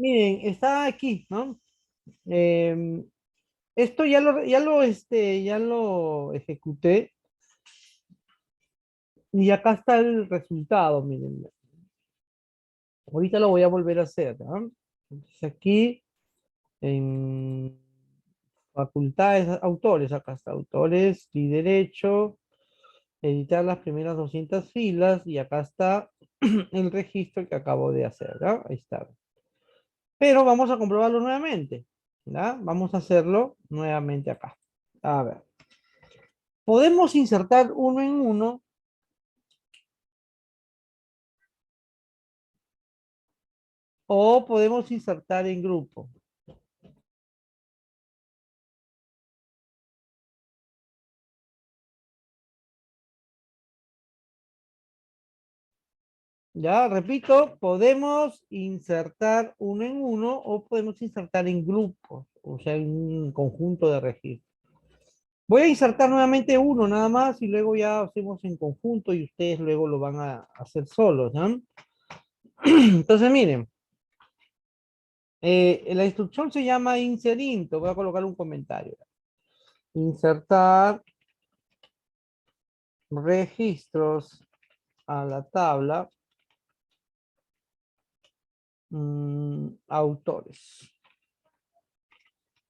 Miren, está aquí, ¿no? Em, Esto ya lo ejecuté y acá está el resultado, miren. Ahorita lo voy a volver a hacer, ¿no? Entonces aquí en facultades, autores, acá está, autores y derecho, editar las primeras 200 filas y acá está el registro que acabo de hacer, ¿no? Ahí está. Pero vamos a comprobarlo nuevamente, ¿ya? Vamos a hacerlo nuevamente acá. A ver, podemos insertar uno en uno o podemos insertar en grupo. Ya, repito, podemos insertar uno en uno o podemos insertar en grupos, o sea, en un conjunto de registros. Voy a insertar nuevamente uno nada más y luego ya hacemos en conjunto y ustedes luego lo van a hacer solos, ¿no? Entonces, miren, la instrucción se llama inserinto. Voy a colocar un comentario. Insertar registros a la tabla autores.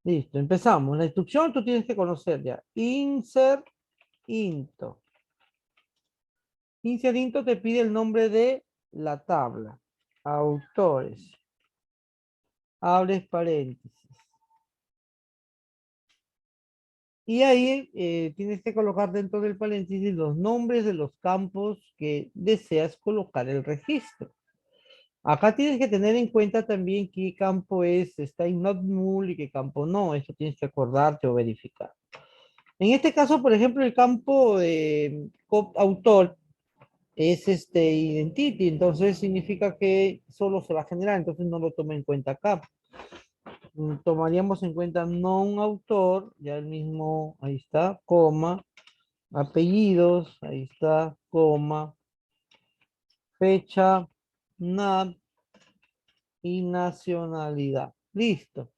Listo, empezamos. La instrucción tú tienes que conocer ya. Insert into. Insert into te pide el nombre de la tabla. Autores. Abres paréntesis. Y ahí tienes que colocar dentro del paréntesis los nombres de los campos que deseas colocar el registro. Acá tienes que tener en cuenta también qué campo está en not null y qué campo no. Eso tienes que acordarte o verificar. En este caso, por ejemplo, el campo de autor es identity, entonces significa que solo se va a generar, entonces no lo toma en cuenta acá. Tomaríamos en cuenta non autor, ya el mismo, ahí está, coma, apellidos, ahí está, coma, fecha, NAP y nacionalidad. Listo.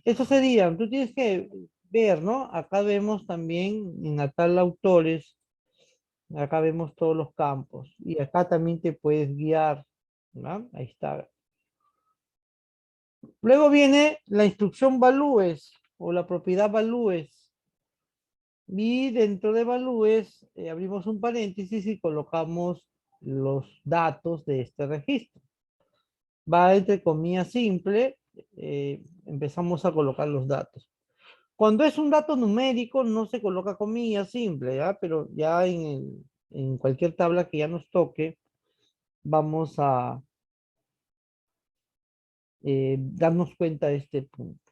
Eso sería, tú tienes que ver, ¿no? Acá vemos también en la tabla autores, acá vemos todos los campos y acá también te puedes guiar, ¿no? Ahí está. Luego viene la instrucción valúes o la propiedad valúes. Y dentro de valúes abrimos un paréntesis y colocamos los datos de este registro. Va entre comillas simple, empezamos a colocar los datos. Cuando es un dato numérico no se coloca comillas simple, ¿ya? Pero ya en cualquier tabla que ya nos toque, vamos a darnos cuenta de este punto.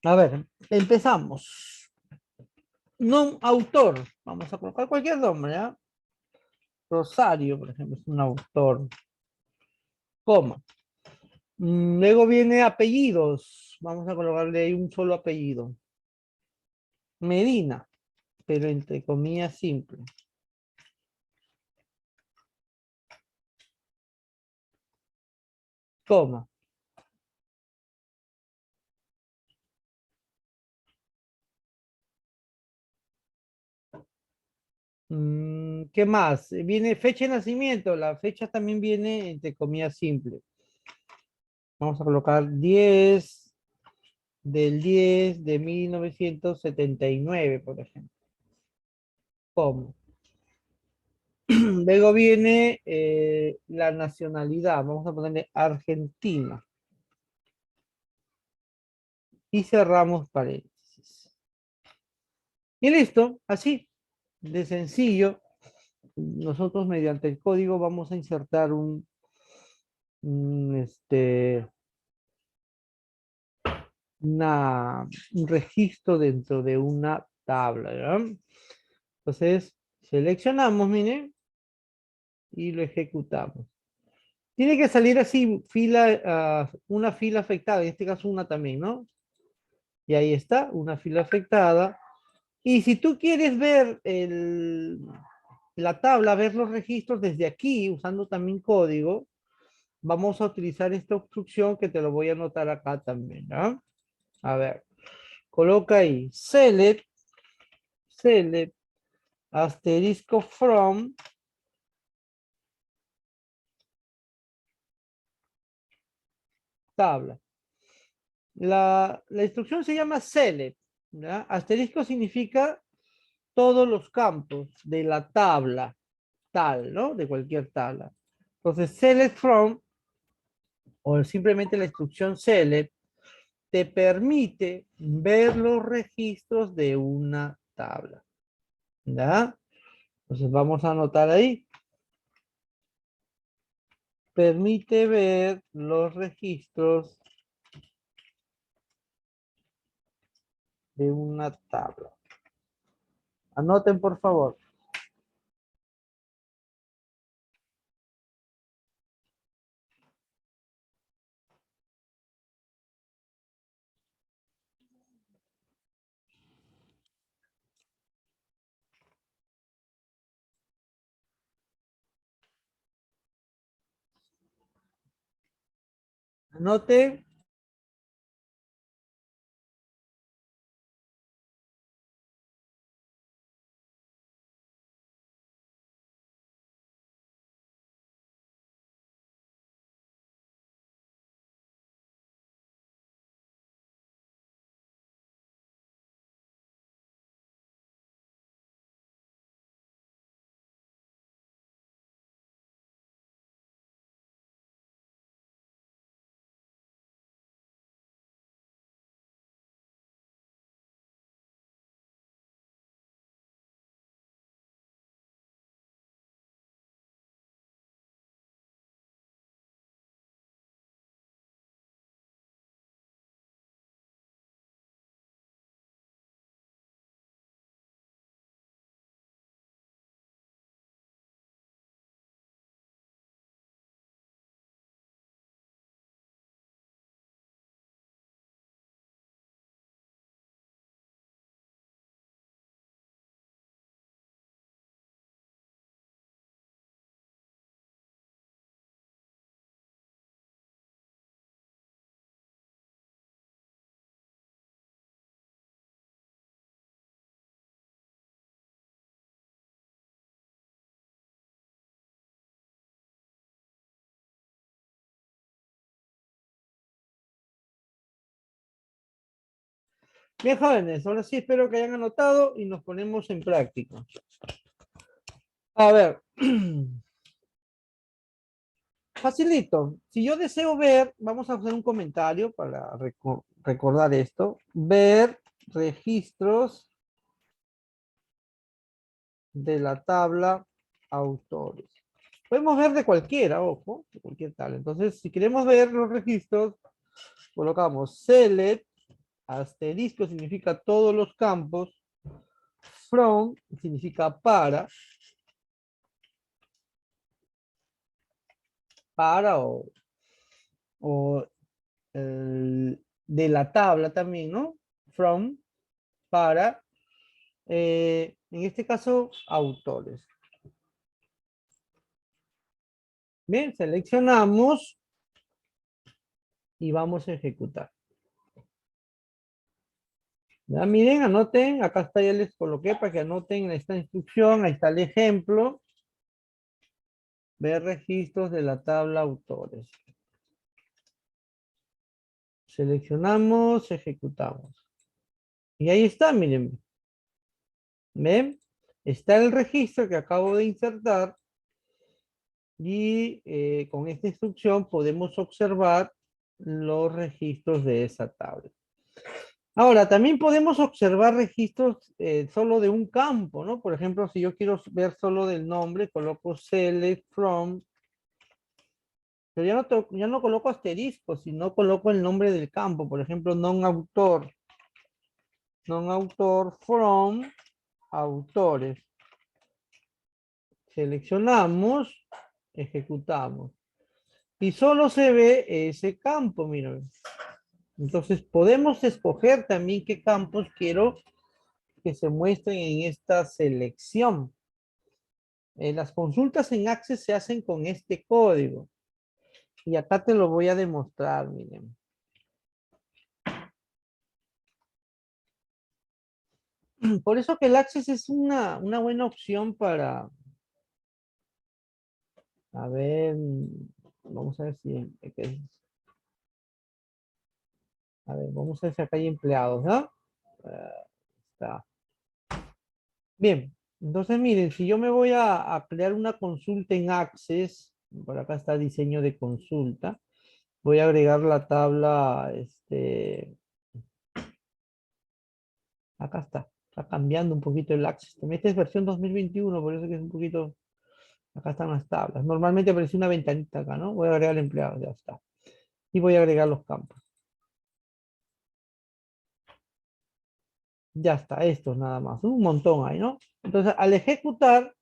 A ver, empezamos. Non autor. Vamos a colocar cualquier nombre, ¿ya? Rosario, por ejemplo, es un autor. Coma. Luego viene apellidos. Vamos a colocarle ahí un solo apellido. Medina, pero entre comillas simple. Coma. ¿Qué más? Viene fecha de nacimiento. La fecha también viene entre comillas simple. Vamos a colocar 10 del 10 de 1979, por ejemplo. Coma. Luego viene la nacionalidad. Vamos a ponerle Argentina. Y cerramos paréntesis. Y listo, así de sencillo. Nosotros mediante el código vamos a insertar un, este, un registro dentro de una tabla, ¿ya? Entonces, seleccionamos, miren, y lo ejecutamos. Tiene que salir así, fila, una fila afectada, en este caso una también, ¿no? Y ahí está, una fila afectada. Y si tú quieres ver la tabla, ver los registros desde aquí, usando también código, vamos a utilizar esta instrucción que te lo voy a anotar acá también, ¿no? A ver, coloca ahí, select, asterisco from, tabla. La instrucción se llama select, ¿ya? Asterisco significa todos los campos de la tabla, tal, ¿no? De cualquier tabla. Entonces, select from, o simplemente la instrucción select, te permite ver los registros de una tabla, ¿ya? Entonces, vamos a anotar ahí. Permite ver los registros de una tabla. Anoten, por favor. Anoten. Bien, jóvenes, ahora sí espero que hayan anotado y nos ponemos en práctica. A ver, facilito. Si yo deseo ver, vamos a hacer un comentario para recordar esto. Ver registros de la tabla autores. Podemos ver de cualquiera, ojo, de cualquier tabla. Entonces, si queremos ver los registros, colocamos select, asterisco significa todos los campos, from significa para o de la tabla también, ¿no? From, para, en este caso, autores. Bien, seleccionamos y vamos a ejecutar. Ya miren, anoten, acá está, ya les coloqué para que anoten esta instrucción, ahí está el ejemplo. Ver registros de la tabla autores. Seleccionamos, ejecutamos. Y ahí está, miren. ¿Ven? Está el registro que acabo de insertar y con esta instrucción podemos observar los registros de esa tabla. Ahora, también podemos observar registros solo de un campo, ¿no? Por ejemplo, si yo quiero ver solo del nombre, coloco select from, pero ya no coloco asterisco, sino coloco el nombre del campo. Por ejemplo, non-autor from autores. Seleccionamos, ejecutamos. y solo se ve ese campo, miren. Entonces podemos escoger también qué campos quiero que se muestren en esta selección. Las consultas en Access se hacen con este código. Y acá te lo voy a demostrar, miren. Por eso que el Access es una buena opción para, a ver, vamos a ver si, a ver, vamos a ver si acá hay empleados, ¿no? Está. Bien, entonces miren, si yo me voy a crear una consulta en Access, por acá está diseño de consulta, voy a agregar la tabla, acá está cambiando un poquito el Access. Esta es versión 2021, por eso que es un poquito, acá están las tablas. Normalmente aparece una ventanita acá, ¿no? Voy a agregar el empleado, ya está. Y voy a agregar los campos. Ya está, estos nada más, un montón hay, ¿no? Entonces, al ejecutar,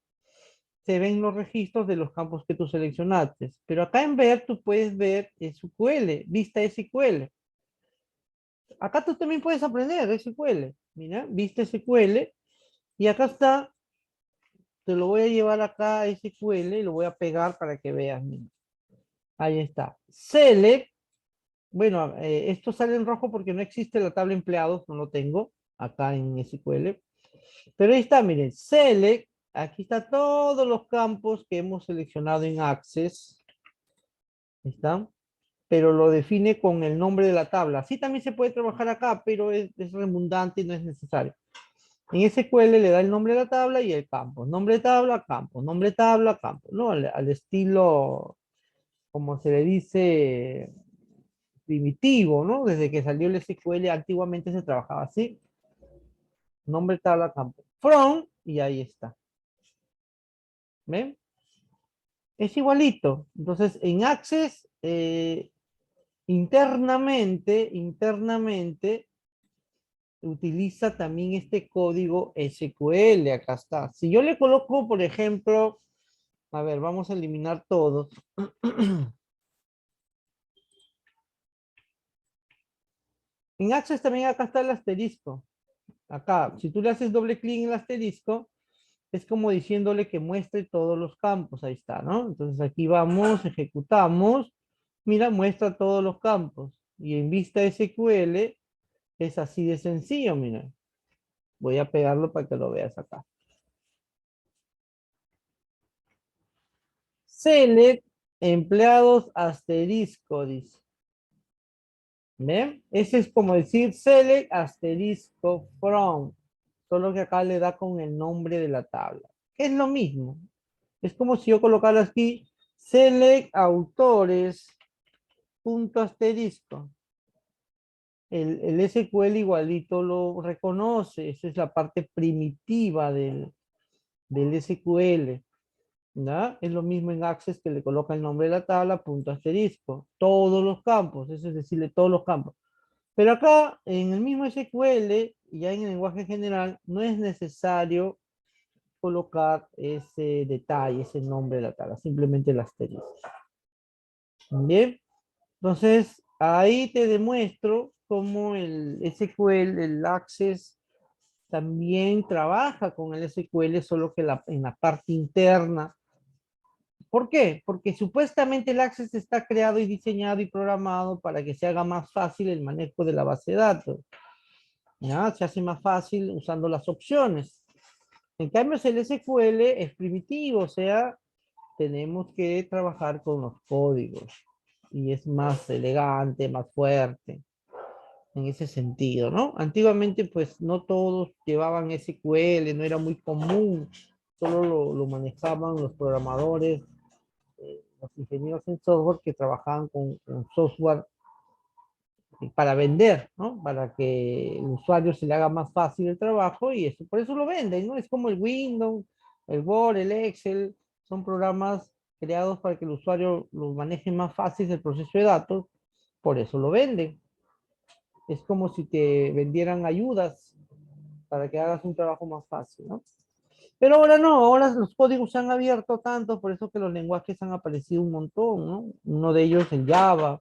se ven los registros de los campos que tú seleccionaste. Pero acá en ver, tú puedes ver SQL, vista SQL. Acá tú también puedes aprender SQL. Mira, vista SQL. Y acá está, te lo voy a llevar acá a SQL y lo voy a pegar para que veas. Mira. Ahí está. Select. Bueno, esto sale en rojo porque no existe la tabla empleados, no lo tengo acá en SQL. Pero ahí está, miren, Select. Aquí está todos los campos que hemos seleccionado en Access. ¿Está? Pero lo define con el nombre de la tabla. Sí también se puede trabajar acá, pero es redundante y no es necesario. En SQL le da el nombre de la tabla y el campo. Nombre de tabla, campo. Nombre de tabla, campo. ¿No? Al estilo, como se le dice, primitivo, ¿no? Desde que salió el SQL, antiguamente se trabajaba así. Nombre de tabla, campo. From, y ahí está. ¿Ven? Es igualito. Entonces, en Access, internamente, utiliza también este código SQL, acá está. Si yo le coloco, por ejemplo, a ver, vamos a eliminar todos. En Access también acá está el asterisco. Acá, si tú le haces doble clic en el asterisco, es como diciéndole que muestre todos los campos. Ahí está, ¿no? Entonces aquí vamos, ejecutamos. Mira, muestra todos los campos. Y en vista SQL es así de sencillo, mira. Voy a pegarlo para que lo veas acá. Select empleados asterisco, dice. ¿Ven? Ese es como decir select asterisco from. Solo que acá le da con el nombre de la tabla. Es lo mismo. Es como si yo colocara aquí select autores punto asterisco. El SQL igualito lo reconoce. Esa es la parte primitiva del SQL. ¿Ya? Es lo mismo en Access que le coloca el nombre de la tabla, punto asterisco, todos los campos, eso es decirle todos los campos. Pero acá, en el mismo SQL, ya en el lenguaje general, no es necesario colocar ese detalle, ese nombre de la tabla, simplemente el asterisco. Bien, entonces ahí te demuestro cómo el SQL, el Access, también trabaja con el SQL, solo que en la parte interna. ¿Por qué? Porque supuestamente el Access está creado y diseñado y programado para que se haga más fácil el manejo de la base de datos. ¿Ya? Se hace más fácil usando las opciones. En cambio, el SQL es primitivo, o sea, tenemos que trabajar con los códigos y es más elegante, más fuerte en ese sentido, ¿no? Antiguamente, pues no todos llevaban SQL, no era muy común, solo lo manejaban los programadores, los ingenieros en software que trabajaban con software para vender, ¿no? Para que el usuario se le haga más fácil el trabajo y eso, por eso lo venden, ¿no? Es como el Windows, el Word, el Excel, son programas creados para que el usuario los maneje más fácil el proceso de datos, por eso lo venden. Es como si te vendieran ayudas para que hagas un trabajo más fácil, ¿no? Pero ahora no, ahora los códigos se han abierto tanto, por eso que los lenguajes han aparecido un montón, ¿no? Uno de ellos el Java,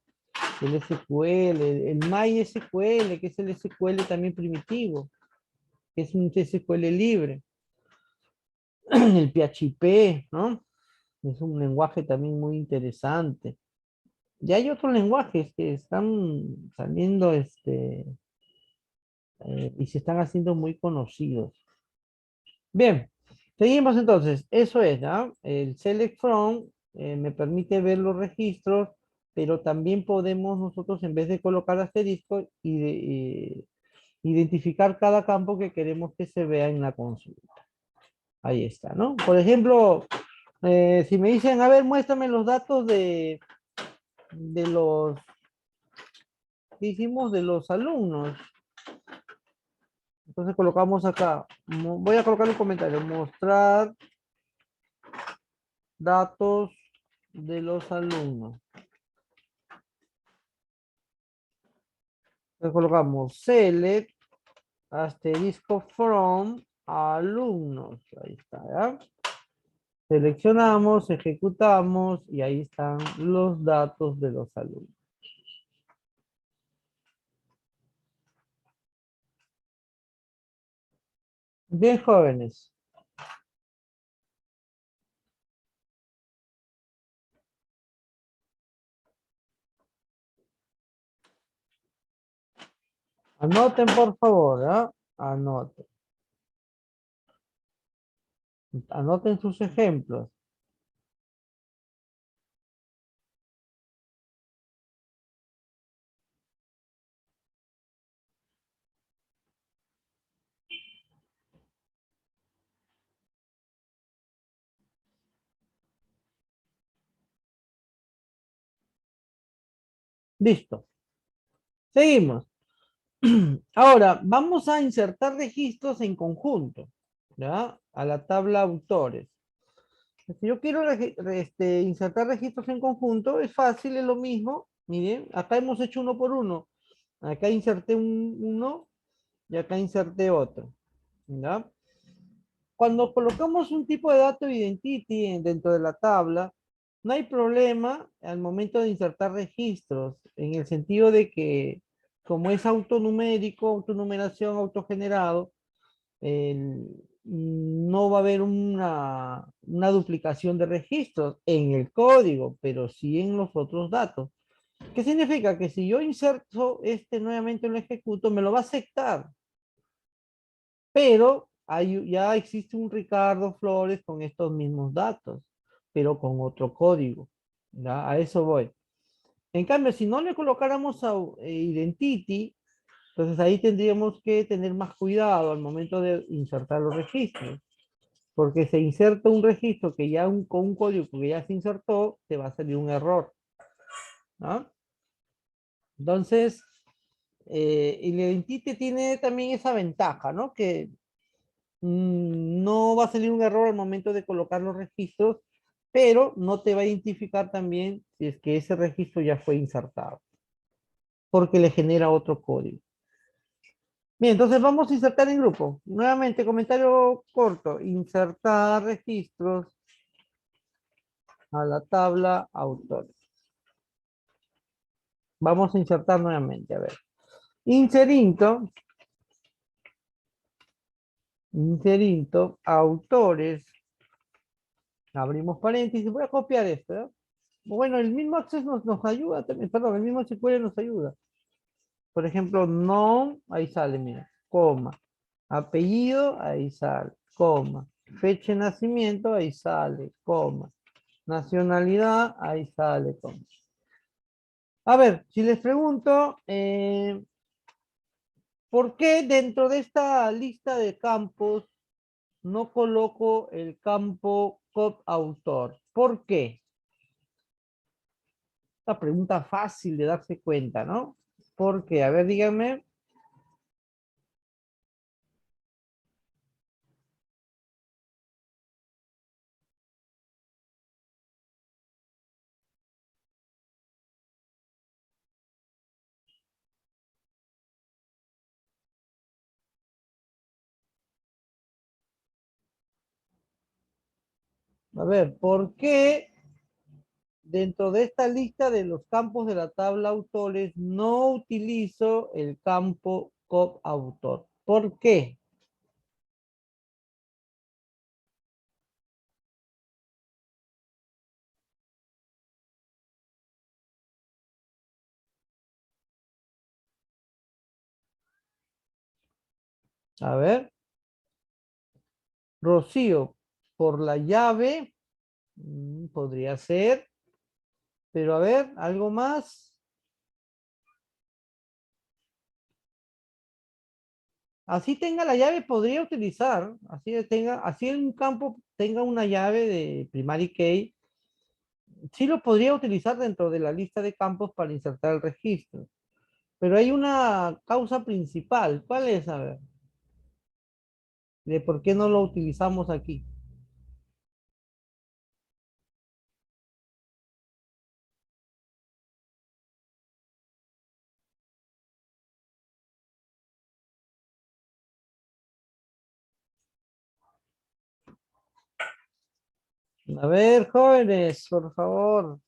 el SQL, el MySQL, que es el SQL también primitivo, que es un SQL libre, el PHP, ¿no? Es un lenguaje también muy interesante. Y hay otros lenguajes que están saliendo y se están haciendo muy conocidos. Bien, seguimos entonces. Eso es, ¿no? El select from me permite ver los registros, pero también podemos nosotros, en vez de colocar asterisco, identificar cada campo que queremos que se vea en la consulta. Ahí está, ¿no? Por ejemplo, si me dicen, a ver, muéstrame los datos de los, ¿qué hicimos? De los alumnos. Entonces colocamos acá, voy a colocar un comentario, mostrar datos de los alumnos. Entonces colocamos select asterisco from alumnos. Ahí está, ¿ya? Seleccionamos, ejecutamos y ahí están los datos de los alumnos. Bien, jóvenes. Anoten, por favor, ¿ah? Anoten. Anoten sus ejemplos. Listo. Seguimos. Ahora, vamos a insertar registros en conjunto, ¿ya? A la tabla autores. Si yo quiero insertar registros en conjunto, es fácil, es lo mismo. Miren, acá hemos hecho uno por uno. Acá inserté uno y acá inserté otro, ¿ya? Cuando colocamos un tipo de dato identity dentro de la tabla, no hay problema al momento de insertar registros, en el sentido de que como es autonumérico, autonumeración, autogenerado, no va a haber una duplicación de registros en el código, pero sí en los otros datos. ¿Qué significa? Que si yo inserto nuevamente lo ejecuto, me lo va a aceptar, pero ya existe un Ricardo Flores con estos mismos datos, pero con otro código. ¿Ya? A eso voy. En cambio, si no le colocáramos a identity, entonces ahí tendríamos que tener más cuidado al momento de insertar los registros, porque se inserta un registro que ya con un código que ya se insertó, te va a salir un error. ¿No? Entonces, el identity tiene también esa ventaja, ¿no? Que no va a salir un error al momento de colocar los registros, pero no te va a identificar también si es que ese registro ya fue insertado, porque le genera otro código. Bien, entonces vamos a insertar en grupo. Nuevamente, comentario corto. Insertar registros a la tabla autores. Vamos a insertar nuevamente, a ver. Inserinto, autores. Abrimos paréntesis. Voy a copiar esto, ¿eh? Bueno, el mismo Access nos ayuda también, perdón, el mismo SQL nos ayuda. Por ejemplo, no, ahí sale, mira, coma. Apellido, ahí sale, coma. Fecha de nacimiento, ahí sale, coma. Nacionalidad, ahí sale, coma. A ver, si les pregunto, ¿por qué dentro de esta lista de campos no coloco el campo autor? ¿Por qué? Esta pregunta fácil de darse cuenta, ¿no? ¿Por qué? A ver, díganme. A ver, ¿por qué dentro de esta lista de los campos de la tabla autores no utilizo el campo coautor? ¿Por qué? A ver, Rocío, por la llave, podría ser, pero a ver, algo más. Así tenga la llave, podría utilizar, así en un campo tenga una llave de primary key, sí lo podría utilizar dentro de la lista de campos para insertar el registro. Pero hay una causa principal. ¿Cuál es? A ver, de por qué no lo utilizamos aquí. A ver, jóvenes, por favor.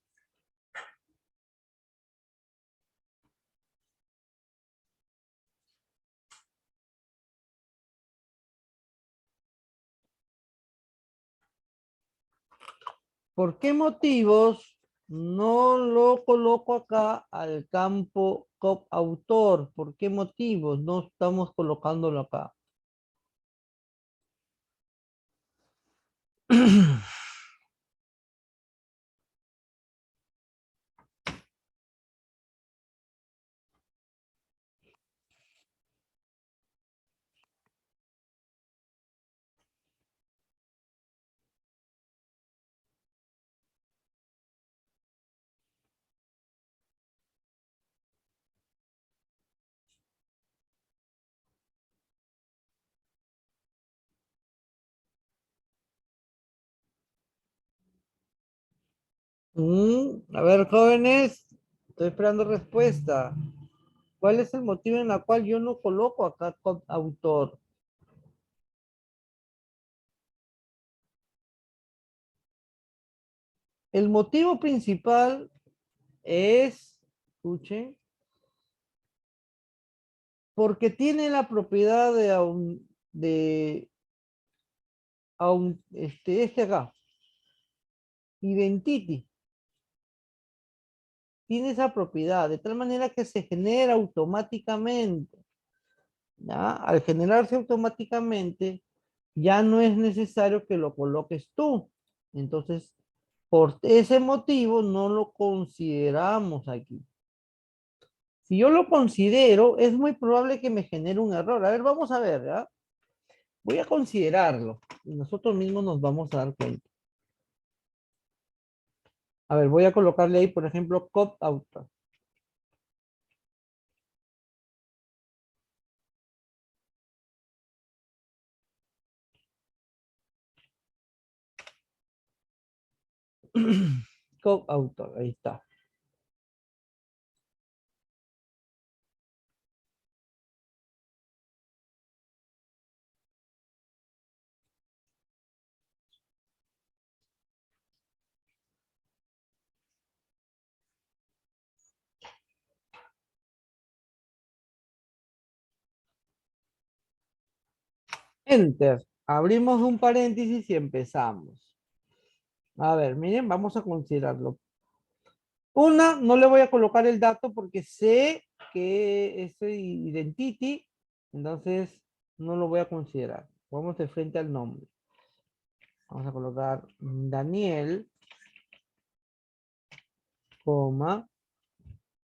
¿Por qué motivos no lo coloco acá al campo coautor? ¿Por qué motivos no estamos colocándolo acá? A ver, jóvenes, estoy esperando respuesta. ¿Cuál es el motivo en el cual yo no coloco acá coautor? El motivo principal es, escuchen, porque tiene la propiedad este acá, identity, tiene esa propiedad, de tal manera que se genera automáticamente, ¿ya? Al generarse automáticamente, ya no es necesario que lo coloques tú. Entonces, por ese motivo, no lo consideramos aquí. Si yo lo considero, es muy probable que me genere un error. A ver, vamos a ver, ¿ya? Voy a considerarlo y nosotros mismos nos vamos a dar cuenta. A ver, voy a colocarle ahí, por ejemplo, cop auto. Cop auto, ahí está. Enter. Abrimos un paréntesis y empezamos. A ver, miren, vamos a considerarlo. Una, no le voy a colocar el dato porque sé que es identity, entonces no lo voy a considerar. Vamos de frente al nombre. Vamos a colocar Daniel, coma,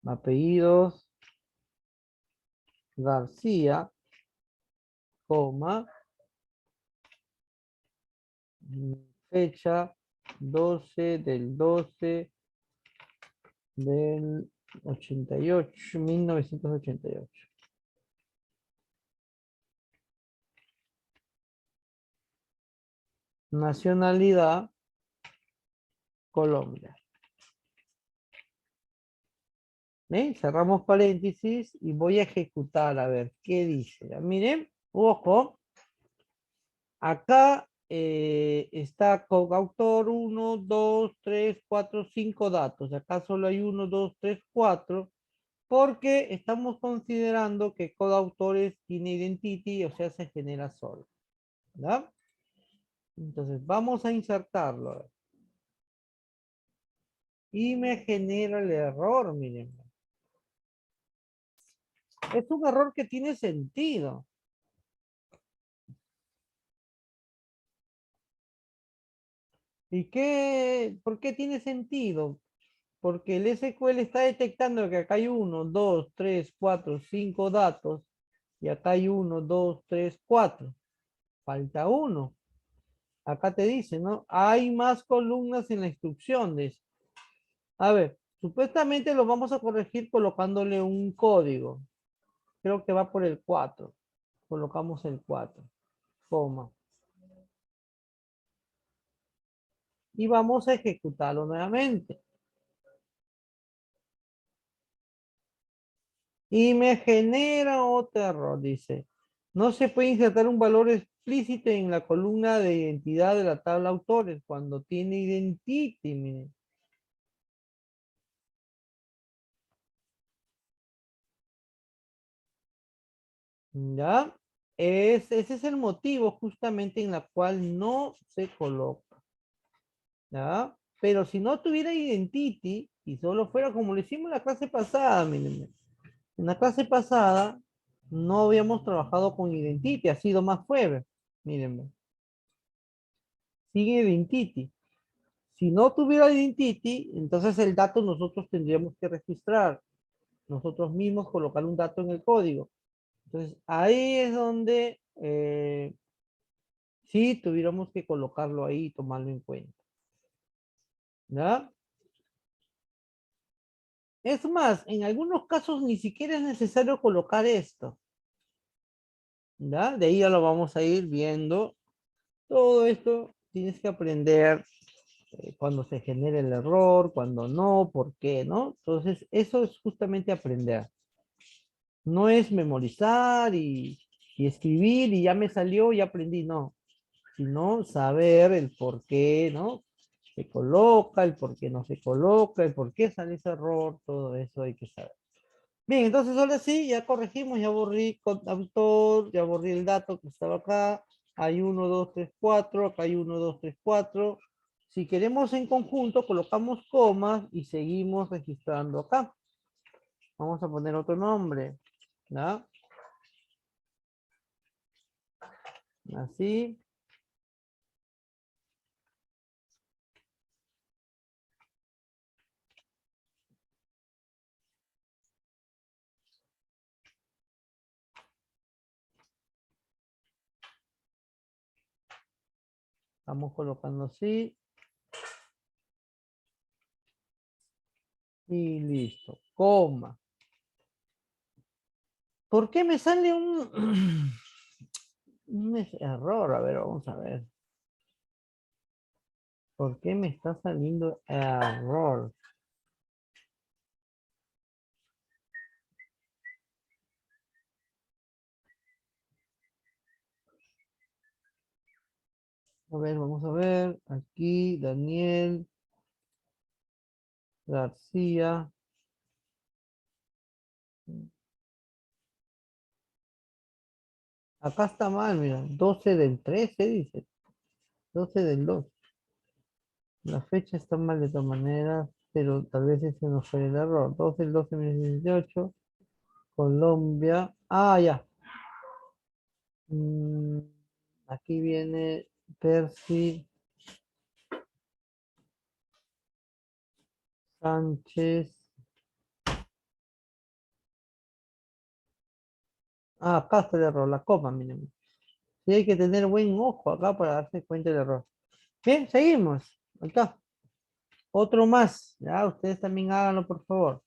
apellidos García, coma, fecha 12 del 12 del 88, 1988. Nacionalidad, Colombia. Cerramos paréntesis y voy a ejecutar a ver qué dice. Ya, miren, ojo, acá está coautor 1, 2, 3, 4, 5 datos. Acá solo hay 1, 2, 3, 4, porque estamos considerando que coautores tiene identity, o sea, se genera solo. ¿Verdad? Entonces, vamos a insertarlo. Y me genera el error, miren. Es un error que tiene sentido. ¿Y por qué tiene sentido? Porque el SQL está detectando que acá hay 1, 2, 3, 4, 5 datos y acá hay 1, 2, 3, 4. Falta uno. Acá te dice, ¿no? Hay más columnas en la instrucción. A ver, supuestamente lo vamos a corregir colocándole un código. Creo que va por el 4. Colocamos el 4, coma. Y vamos a ejecutarlo nuevamente. Y me genera otro error, dice. No se puede insertar un valor explícito en la columna de identidad de la tabla autores cuando tiene identity, miren. ¿Ya? Ese es el motivo justamente en la cual no se coloca. ¿Ya? Pero si no tuviera identity y solo fuera como lo hicimos en la clase pasada, miren. En la clase pasada no habíamos trabajado con identity, ha sido más fuerte. Miren, sigue identity. Si no tuviera identity, entonces el dato nosotros tendríamos que registrar. Nosotros mismos colocar un dato en el código. Entonces ahí es donde sí tuviéramos que colocarlo ahí y tomarlo en cuenta. ¿Ya? Es más, en algunos casos ni siquiera es necesario colocar esto. ¿Ya? De ahí ya lo vamos a ir viendo. Todo esto tienes que aprender cuando se genera el error, cuando no, por qué, ¿no? Entonces, eso es justamente aprender. No es memorizar y escribir y ya me salió, ya aprendí, no. Sino saber el por qué, ¿no? Se coloca, el por qué no se coloca, el por qué sale ese error, todo eso hay que saber. Bien, entonces ahora sí, ya corregimos, ya borré autor, ya borré el dato que estaba acá. Hay 1, 2, 3, 4, acá hay 1, 2, 3, 4. Si queremos en conjunto, colocamos comas y seguimos registrando acá. Vamos a poner otro nombre, ¿ya? Así. Vamos colocando así. Y listo. Coma. ¿Por qué me sale un error? A ver, vamos a ver. ¿Por qué me está saliendo error? A ver, vamos a ver. Aquí, Daniel García. Acá está mal, mira. 12 del 13 dice. 12 del 2. La fecha está mal de todas maneras, pero tal vez ese no fue el error. 12 del 12 de 2018. Colombia. Ah, ya. Mm, aquí viene Percy Sánchez. Ah, acá está el error, la coma, miren. Sí, hay que tener buen ojo acá para darse cuenta del error. Bien, seguimos. Acá. Otro más. Ya, ustedes también háganlo, por favor.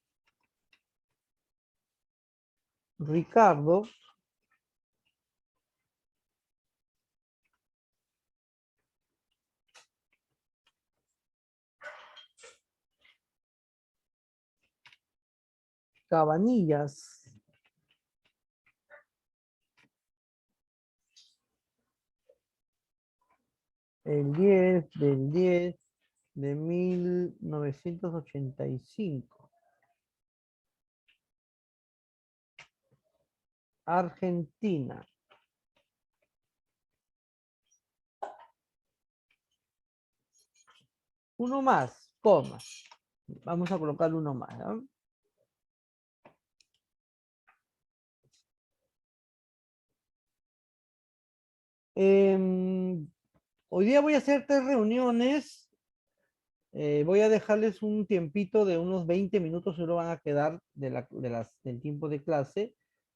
Ricardo Cabanillas. El 10/10/1985. Argentina. Uno más, coma. Vamos a colocar uno más, ¿no? Hoy día voy a hacer 3 reuniones. Voy a dejarles un tiempito de unos 20 minutos, se lo van a quedar del tiempo de clase,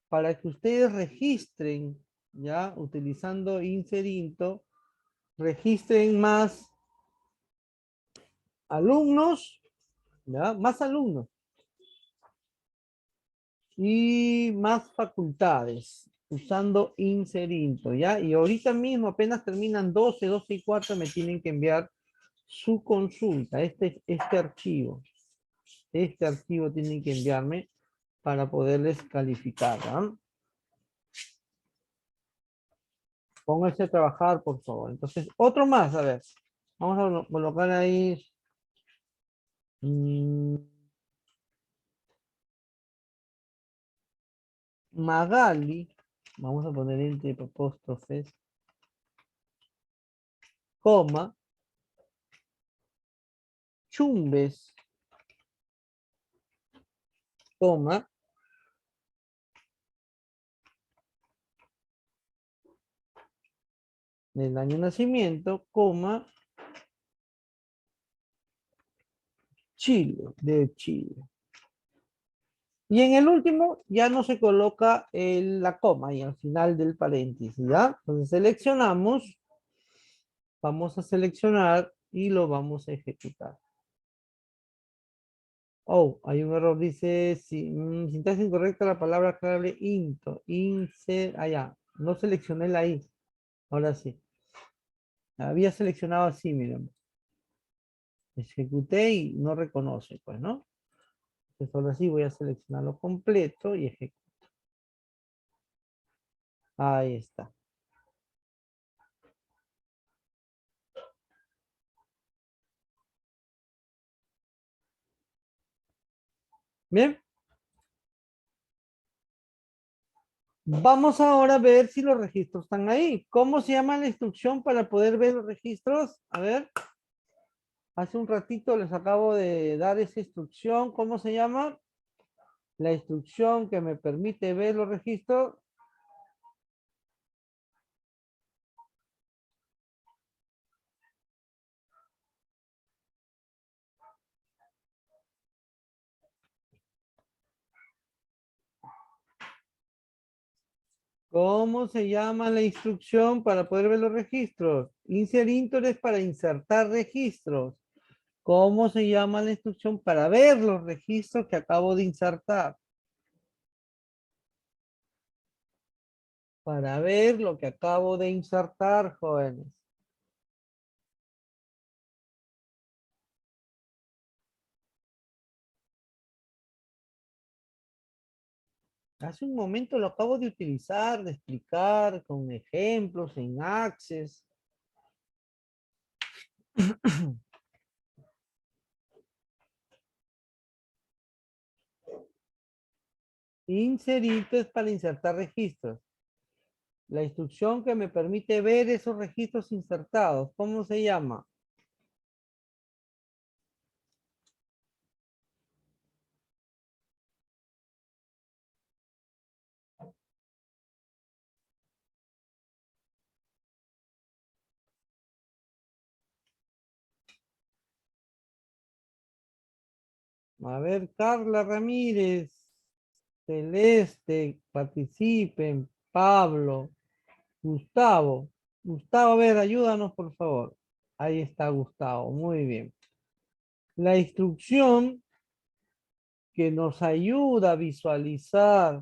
para que ustedes registren, ya, utilizando Inserinto, registren más alumnos, ya, más alumnos y más facultades, usando Inserinto, ya, y ahorita mismo apenas terminan 12 y cuarto, me tienen que enviar su consulta, este archivo. Este archivo tienen que enviarme para poderles calificar, ¿no? Pónganse a trabajar, por favor. Entonces, otro más, a ver. Vamos a colocar ahí. mm, Magali. Vamos a poner entre apóstrofes. Coma. Chumbes. Coma. Del año de nacimiento, coma. Chile, de Chile. Y en el último ya no se coloca la coma y al final del paréntesis, ¿ya? Entonces seleccionamos, vamos a seleccionar y lo vamos a ejecutar. Oh, hay un error, dice, sintaxis incorrecta, la palabra clave into, allá, no seleccioné la I, ahora sí. Había seleccionado así, miren. Ejecuté y no reconoce, pues, ¿no? Entonces ahora sí voy a seleccionarlo completo y ejecuto. Ahí está. Bien. Vamos ahora a ver si los registros están ahí. ¿Cómo se llama la instrucción para poder ver los registros? A ver. Hace un ratito les acabo de dar esa instrucción. ¿Cómo se llama? La instrucción que me permite ver los registros. ¿Cómo se llama la instrucción para poder ver los registros? Inserintor es para insertar registros. ¿Cómo se llama la instrucción para ver los registros que acabo de insertar? Para ver lo que acabo de insertar, jóvenes. Hace un momento lo acabo de utilizar, de explicar con ejemplos en Access. Inserito es para insertar registros. La instrucción que me permite ver esos registros insertados, ¿cómo se llama? A ver, Carla Ramírez, Celeste, participen, Pablo, Gustavo. Gustavo, a ver, ayúdanos por favor. Ahí está Gustavo, muy bien. La instrucción que nos ayuda a visualizar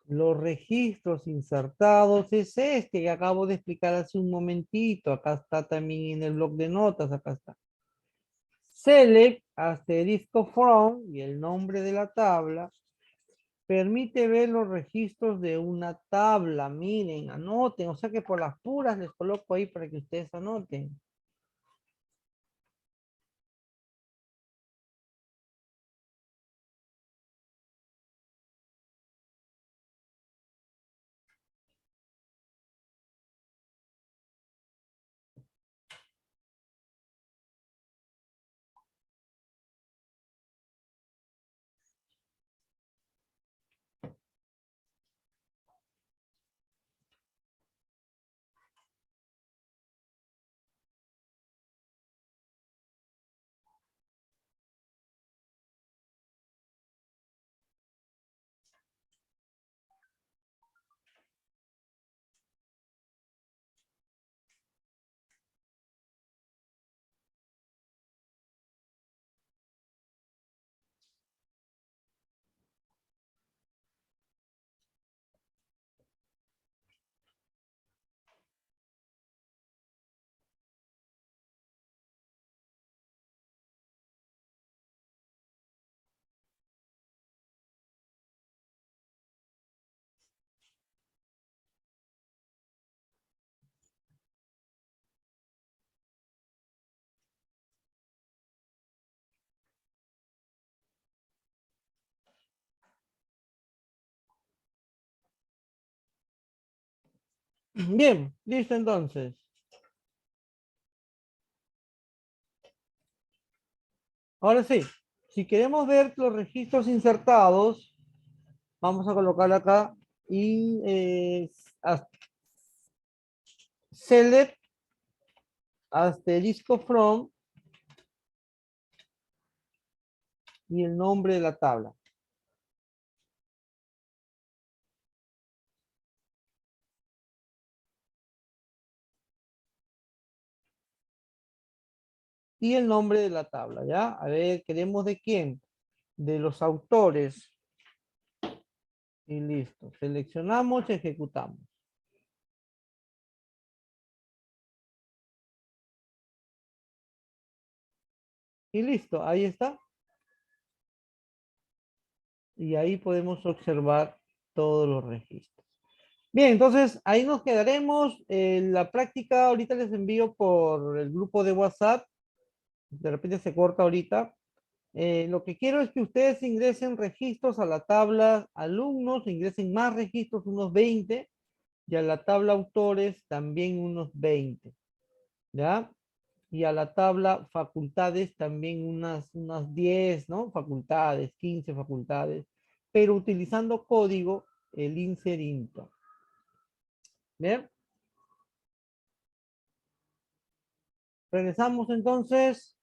los registros insertados es este que acabo de explicar hace un momentito. Acá está también en el bloc de notas, acá está. Select asterisco from y el nombre de la tabla permite ver los registros de una tabla. Miren, anoten, o sea que por las puras les coloco ahí para que ustedes anoten. Bien, listo entonces. Ahora sí, si queremos ver los registros insertados, vamos a colocar acá y select asterisco from y el nombre de la tabla. Y el nombre de la tabla, ¿ya? A ver, queremos de quién, de los autores. Y listo. Seleccionamos y ejecutamos. Y listo, ahí está. Y ahí podemos observar todos los registros. Bien, entonces ahí nos quedaremos. La práctica ahorita les envío por el grupo de WhatsApp. De repente se corta ahorita. Lo que quiero es que ustedes ingresen registros a la tabla alumnos, ingresen más registros, unos 20, y a la tabla autores también unos 20, ¿ya? Y a la tabla facultades también unas 10, ¿no? Facultades, 15 facultades, pero utilizando código el inserinto. ¿Bien? Regresamos entonces.